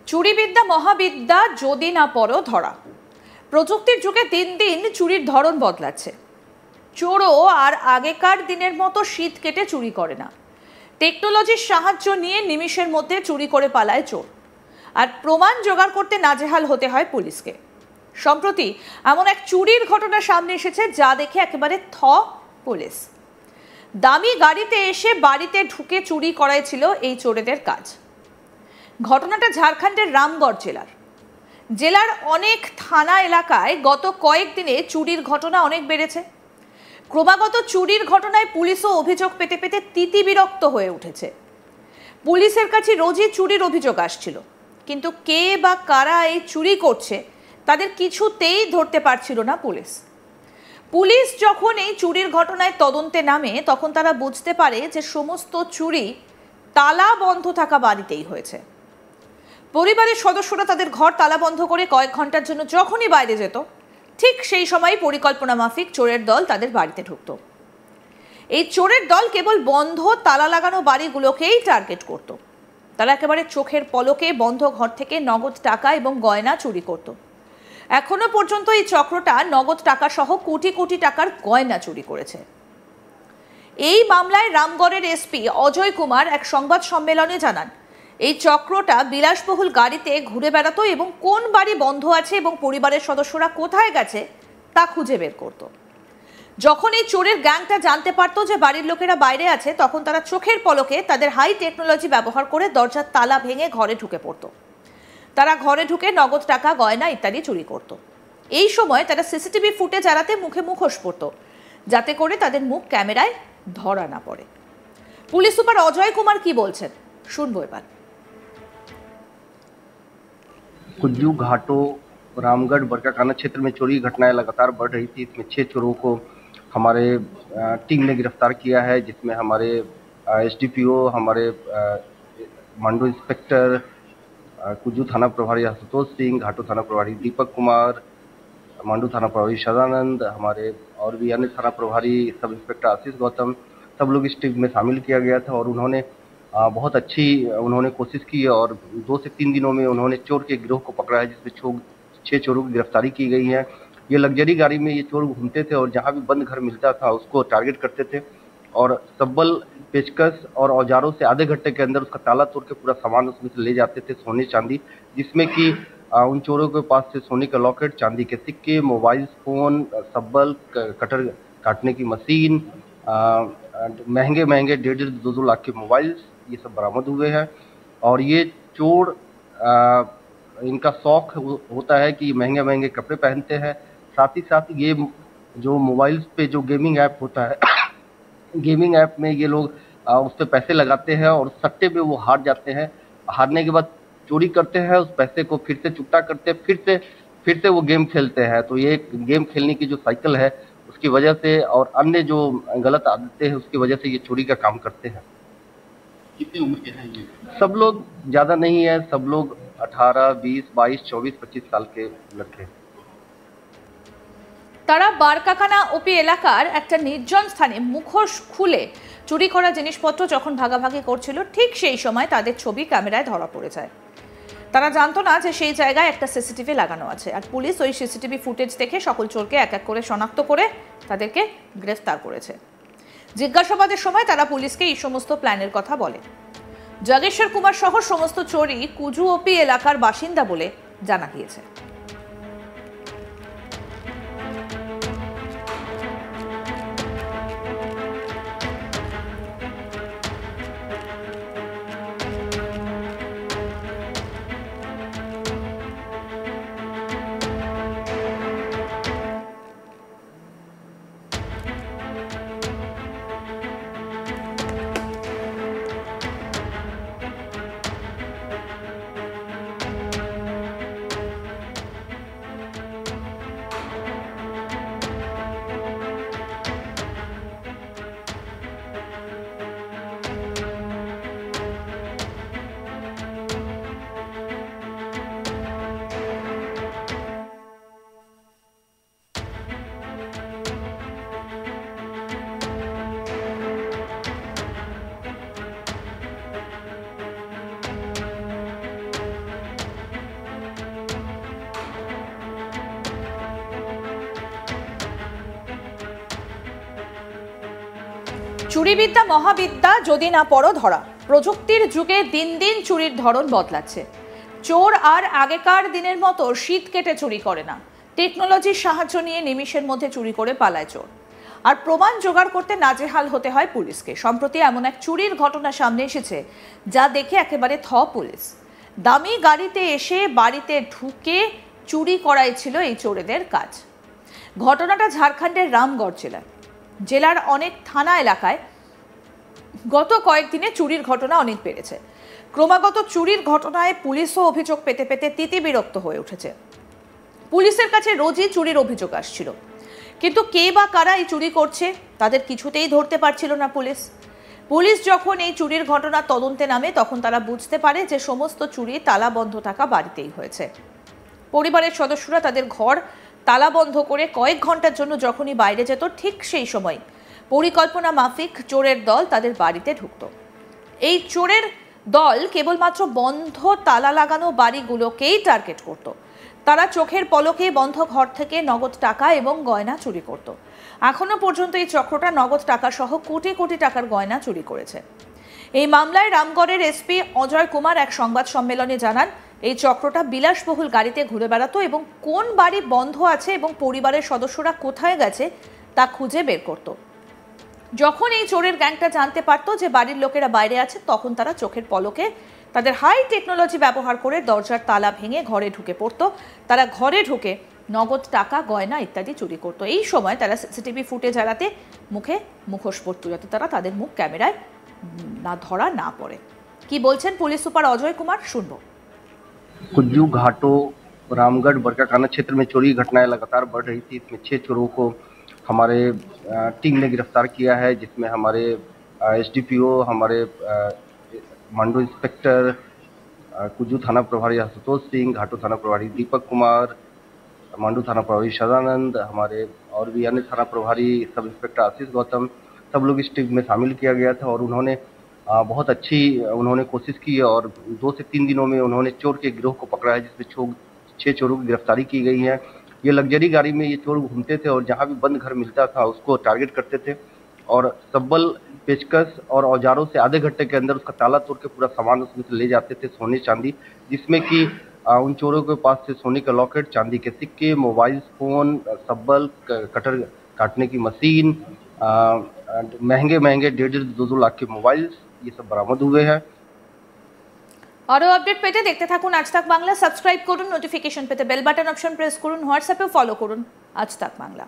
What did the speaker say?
চুরিবিদ্যা মহাবিদ্যা যদি না পড়ো ধরা। প্রযুক্তির যুগে দিন দিন চুরির ধরন বদলাচ্ছে। চোরও আর আগেকার দিনের মতো শীত কেটে চুরি করে না। টেকনোলজির সাহায্য নিয়ে নিমিষের মধ্যে চুরি করে পালায় চোর, আর প্রমাণ জোগাড় করতে নাজেহাল হতে হয় পুলিশকে। সম্প্রতি এমন এক চুরির ঘটনা সামনে এসেছে যা দেখে একেবারে পুলিশ। দামি গাড়িতে এসে বাড়িতে ঢুকে চুরি করাই ছিল এই চোরেদের কাজ। ঘটনাটা ঝাড়খণ্ডের রামগড় জেলার অনেক থানা এলাকায় গত কয়েকদিনে চুরির ঘটনা অনেক বেড়েছে। ক্রমাগত চুরির ঘটনায় পুলিশও অভিযোগ পেতে পেতে তিতিবিরক্ত হয়ে উঠেছে। পুলিশের কাছে রোজই চুরির অভিযোগ আসছিল, কিন্তু কে বা কারা এই চুরি করছে তাদের কিছুতেই ধরতে পারছিল না পুলিশ যখন এই চুরির ঘটনায় তদন্তে নামে তখন তারা বুঝতে পারে যে সমস্ত চুরি তালা বন্ধ থাকা বাড়িতেই হয়েছে। পরিবারের সদস্যরা তাদের ঘর তালা বন্ধ করে কয়েক ঘন্টার জন্য যখনই বাইরে যেত, ঠিক সেই সময় পরিকল্পনা মাফিক চোরের দল তাদের বাড়িতে ঢুকত। এই চোরের দল কেবল বন্ধ তালা লাগানো বাড়িগুলোকেই টার্গেট করত। তারা একেবারে চোখের পলকে বন্ধ ঘর থেকে নগদ টাকা এবং গয়না চুরি করত। এখনো পর্যন্ত এই চক্রটা নগদ টাকা সহ কোটি কোটি টাকার গয়না চুরি করেছে। এই মামলায় রামগড়ের এসপি অজয় কুমার এক সংবাদ সম্মেলনে জানান, এই চক্রটা বিলাসবহুল গাড়িতে ঘুরে বেড়াতো এবং কোন বাড়ি বন্ধ আছে এবং পরিবারের সদস্যরা কোথায় গেছে তা খুঁজে বের করত। যখন এই চোরের গ্যাংটা জানতে পারতো যে বাড়ির লোকেরা বাইরে আছে, তখন তারা চোখের পলকে তাদের হাই টেকনোলজি ব্যবহার করে দরজার তালা ভেঙে ঘরে ঢুকে পড়তো। তারা ঘরে ঢুকে নগদ টাকা, গয়না ইত্যাদি চুরি করত। এই সময় তারা সিসিটিভি ফুটেজ এড়াতে মুখে মুখোশ পরত, যাতে করে তাদের মুখ ক্যামেরায় ধরা না পড়ে। পুলিশ সুপার অজয় কুমার কি বলছেন শুনবো এবার। कुज्जू घाटों रामगढ़ बरकाकाना क्षेत्र में चोरी घटनाएं लगातार बढ़ रही थी। इसमें 6 चोरों को हमारे टीम ने गिरफ्तार किया है, जिसमें हमारे एसडीपीओ, हमारे मांडू इंस्पेक्टर, कुज्जू थाना प्रभारी आशुतोष सिंह, घाटो थाना प्रभारी दीपक कुमार, मांडू थाना प्रभारी सदानंद, हमारे और भी अन्य थाना प्रभारी सब इंस्पेक्टर आशीष गौतम, सब लोग इस टीम में शामिल किया गया था। और उन्होंने बहुत अच्छी कोशिश की और 2 से 3 दिनों में उन्होंने चोर के गिरोह को पकड़ा है, जिसमें 6 चोरों की गिरफ्तारी की गई है। ये लग्जरी गाड़ी में ये चोर घूमते थे और जहां भी बंद घर मिलता था उसको टारगेट करते थे और सब्बल, पेचकस और औजारों से आधे घंटे के अंदर उसका ताला तोड़ के पूरा सामान उसमें से ले जाते थे, सोने चांदी, जिसमें कि उन चोरों के पास से सोने का लॉकेट, चांदी के सिक्के, मोबाइल फोन, सब्बल, कटर काटने की मशीन, महंगे 1.5-2 लाख के मोबाइल, ये सब बरामद हुए हैं। और ये चोर इनका शौक होता है कि महंगे कपड़े पहनते हैं। साथ ही साथ ये जो मोबाइल पे जो गेमिंग ऐप होता है, गेमिंग ऐप में ये लोग उस पर पैसे लगाते हैं और सट्टे पे वो हार जाते हैं। हारने के बाद चोरी करते हैं, उस पैसे को फिर से चुकता करते हैं, फिर से वो गेम खेलते हैं। तो ये गेम खेलने की जो साइकिल है उसकी वजह से और अन्य जो गलत आदतें हैं उसकी वजह से ये चोरी का काम करते हैं। कितनी उम्र के हैं ये? सब लोग ज्यादा नहीं है, सब लोग 18, 20, 22, 24, 25 साल के लड़के। তারা বারকাকানা ওপি এলাকার একটা নির্জন স্থানে মুখোশ খুলে চুরি করা জিনিসপত্র যখন ভাগাভাগি করছিল, ঠিক সেই সময় তাদের ছবি ক্যামেরায় ধরা পড়ে যায়। তারা জানতো না যে সেই জায়গায় একটা সিসিটিভি লাগানো আছে, আর পুলিশ ওই সিসিটিভি ফুটেজ দেখে সকল চোরকে এক এক করে শনাক্ত করে তাদেরকে গ্রেফতার করেছে। জিজ্ঞাসাবাদের সময় তারা পুলিশকে এই সমস্ত প্ল্যানের কথা বলে। জগেশ্বর কুমার সহ সমস্ত চোরই কুজু ওপি এলাকার বাসিন্দা বলে জানা গিয়েছে। চুরিবিদ্যা মহাবিদ্যা যদি না পড়ো ধরা। প্রযুক্তির যুগে দিন দিন চুরির ধরন বদলাচ্ছে। চোর আর আগেকার দিনের মতো শীত কেটে চুরি করে না, টেকনোলজির সাহায্য নিয়ে নিমিষের মধ্যে চুরি করে পালায় চোর। আর প্রমাণ জোগাড় করতে নাজেহাল হতে হয় পুলিশকে। সম্প্রতি এমন এক চুরির ঘটনা সামনে এসেছে যা দেখে একেবারে থ পুলিশ। দামি গাড়িতে এসে বাড়িতে ঢুকে চুরি করাই ছিল এই চোরেদের কাজ। ঘটনাটা ঝাড়খণ্ডের রামগড় জেলার অনেক থানা এলাকায় গত কয়েকদিনে চুরির ঘটনা অনেক বেড়েছে। ক্রমাগত চুরির ঘটনায় পুলিশও অভিযোগ পেতে পেতে তিতিবিরক্ত হয়ে উঠেছে। পুলিশের কাছে রোজই চুরির অভিযোগ আসছিল, কিন্তু কে বা কারা এই চুরি করছে তাদের কিছুতেই ধরতে পারছিল না পুলিশ যখন এই চুরির ঘটনা তদন্তে নামে তখন তারা বুঝতে পারে যে সমস্ত চুরি তালা বন্ধ থাকা বাড়িতেই হয়েছে। পরিবারের সদস্যরা তাদের ঘর তালা বন্ধ করে কয়েক ঘন্টার জন্য যখনই বাইরে যেত, ঠিক সেই সময় পরিকল্পনা মাফিক চোরের দল তাদের বাড়িতে ঢুকত। এই চোরের দল কেবলমাত্র বন্ধ তালা লাগানো বাড়িগুলোকেই টার্গেট করত। তারা চোখের পলকে বন্ধ ঘর থেকে নগদ টাকা এবং গয়না চুরি করত। এখনো পর্যন্ত এই চক্রটা নগদ টাকা সহ কোটি কোটি টাকার গয়না চুরি করেছে। এই মামলায় রামগড়ের এসপি অজয় কুমার এক সংবাদ সম্মেলনে জানান, এই চক্রটা বিলাসবহুল গাড়িতে ঘুরে বেড়াতো এবং কোন বাড়ি বন্ধ আছে এবং পরিবারের সদস্যরা কোথায় গেছে তা খুঁজে বের করত। যখন এই চোরের গ্যাংটা জানতে পারতো যে বাড়ির লোকেরা বাইরে আছে, তখন তারা চোখের পলকে তাদের হাই টেকনোলজি ব্যবহার করে দরজার তালা ভেঙে ঘরে ঢুকে পড়তো। তারা ঘরে ঢুকে নগদ টাকা, গয়না ইত্যাদি চুরি করত। এই সময় তারা সিসিটিভি ফুটেজ এড়াতে মুখে মুখোশ পরত, যাতে তারা তাদের মুখ ক্যামেরায় ধরা না পড়ে। কি বলছেন পুলিশ সুপার অজয় কুমার, শুনবো। कुज्जू घाटों रामगढ़ बरकाकाना क्षेत्र में चोरी घटनाएं लगातार बढ़ रही थी। इसमें 6 चोरों को हमारे टीम ने गिरफ्तार किया है, जिसमें हमारे एसडीपीओ, हमारे मांडू इंस्पेक्टर, कुज्जू थाना प्रभारी आशुतोष सिंह, घाटो थाना प्रभारी दीपक कुमार, मांडू थाना प्रभारी सदानंद, हमारे और भी अन्य थाना प्रभारी सब इंस्पेक्टर आशीष गौतम, सब लोग इस टीम में शामिल किया गया था। और उन्होंने बहुत अच्छी कोशिश की और 2 से 3 दिनों में उन्होंने चोर के गिरोह को पकड़ा है, जिसमें 6 चोरों की गिरफ्तारी की गई है। ये लग्जरी गाड़ी में ये चोर घूमते थे और जहां भी बंद घर मिलता था उसको टारगेट करते थे और सब्बल, पेचकस और औजारों से आधे घंटे के अंदर उसका ताला तोड़ के पूरा सामान उसमें से ले जाते थे, सोने चांदी, जिसमें कि उन चोरों के पास से सोने का लॉकेट, चांदी के सिक्के, मोबाइल फोन, सब्बल, कटर काटने की मशीन, महंगे 1.5-2 लाख के मोबाइल, ये सब बरामद हुए हैं। আরো আপডেট পেতে দেখতে থাকুন আজ তাক বাংলা। সাবস্ক্রাইব করুন, নোটিফিকেশন পেতে বেল বাটন অপশন প্রেস করুন, হোয়াটসঅ্যাপে ফলো করুন আজ তাক বাংলা।